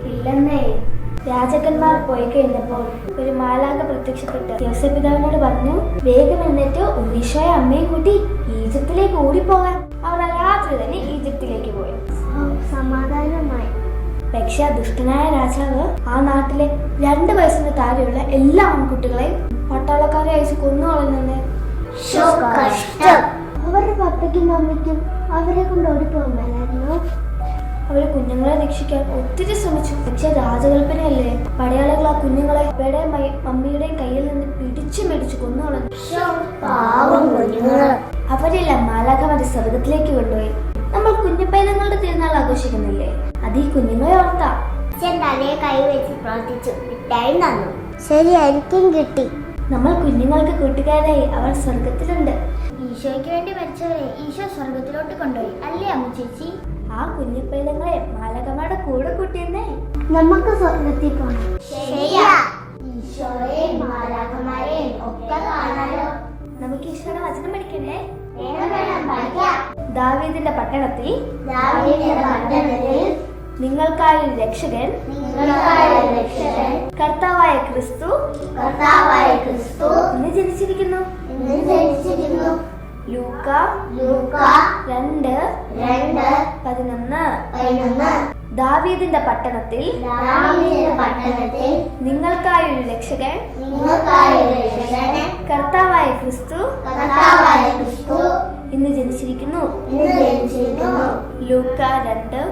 ഇല്ലെന്നേ. രാജാക്കന്മാർ പോയി കഴിഞ്ഞപ്പോൾ ഒരു മാലാഖ പ്രത്യക്ഷപ്പെട്ട് യോസേപ്പിതാവിനോട് പറഞ്ഞു, വേഗം എന്നിട്ട് ഉണ്ണീശോയെ അമ്മയും കൂട്ടി ഈജിപ്തിലേക്ക് ഓടിപ്പോകാൻ. അവർ ആ രാത്രി തന്നെ ഈജിപ്തിലേക്ക് പോയി. സമാധാനമായി. പക്ഷെ ദുഷ്ടനായ രാജാവ് ആ നാട്ടിലെ 2 വയസ്സിന് താഴെയുള്ള എല്ലാ ആൺകുട്ടികളെയും പട്ടാളക്കാരെ അയച്ച് കൊന്നുകളഞ്ഞെന്ന്. അവരുടെ പപ്പയ്ക്കും മമ്മിക്കും അവരെ കൊണ്ട് ഓടിപ്പോകാൻ മേലായിരുന്നു. അവര് കുഞ്ഞുങ്ങളെ രക്ഷിക്കാൻ ഒത്തിരി ശ്രമിച്ചു. പക്ഷെ രാജകൽപ്പനയല്ലേ, പടയാളികൾ ആ കുഞ്ഞുങ്ങളെ അപ്പയുടെയും മമ്മിയുടെയും കയ്യിൽ നിന്ന് പിടിച്ചു മേടിച്ചു കൊന്നുകളഞ്ഞു. അവരെല്ലാം മാലാഖമാരെ സ്വർഗത്തിലേക്ക് കൊണ്ടുപോയി. നമ്മൾ കുഞ്ഞപ്പൈതങ്ങളുടെ തിരുനാൾ ആഘോഷിക്കുന്നില്ലേ, അത് ഈ കുഞ്ഞുങ്ങളെ ഓർത്താ. തലയെ കൈവച്ച് പ്രാർത്ഥിച്ചു, മിഠായി തന്നു. ശരിയായിരിക്കും, കിട്ടി. നമ്മൾ കുഞ്ഞുങ്ങൾക്ക് കൂട്ടുകാരായി. അവർ സ്വർഗത്തിലുണ്ട്. ഈശോയ്ക്ക് വേണ്ടി മരിച്ചവരെ ഈശോ സ്വർഗത്തിലോട്ട് കൊണ്ടുപോയി അല്ലേ അമ്മ ചേച്ചി? ആ കുഞ്ഞിപ്പൈതങ്ങളെ മാലാഖമാരുടെ കൂടെ കൂട്ടിയെന്നേ. നമുക്ക് സ്വർഗത്തിൽ പോകണം. ശരിയാ. ഈശോയെയും മാലാഖമാരെയും ഒക്കെ കാണാലോ. നമുക്ക് ഈശോയുടെ വചനം പഠിക്കണ്ടേ? പഠിക്കാം. ദാവീദിന്റെ പട്ടണത്തിൽ നിങ്ങൾക്കായി രക്ഷകൻ, കർത്താവായ ക്രിസ്തു ഇന്ന് ജനിച്ചിരിക്കുന്നു. ലൂക്ക 2:11. ദാവീദിന്റെ പട്ടണത്തിൽ നിങ്ങൾക്കായൊരു രക്ഷകൻ, കർത്താവായ ക്രിസ്തു ഇന്ന് ജനിച്ചിരിക്കുന്നു. ലൂക്ക 2:11.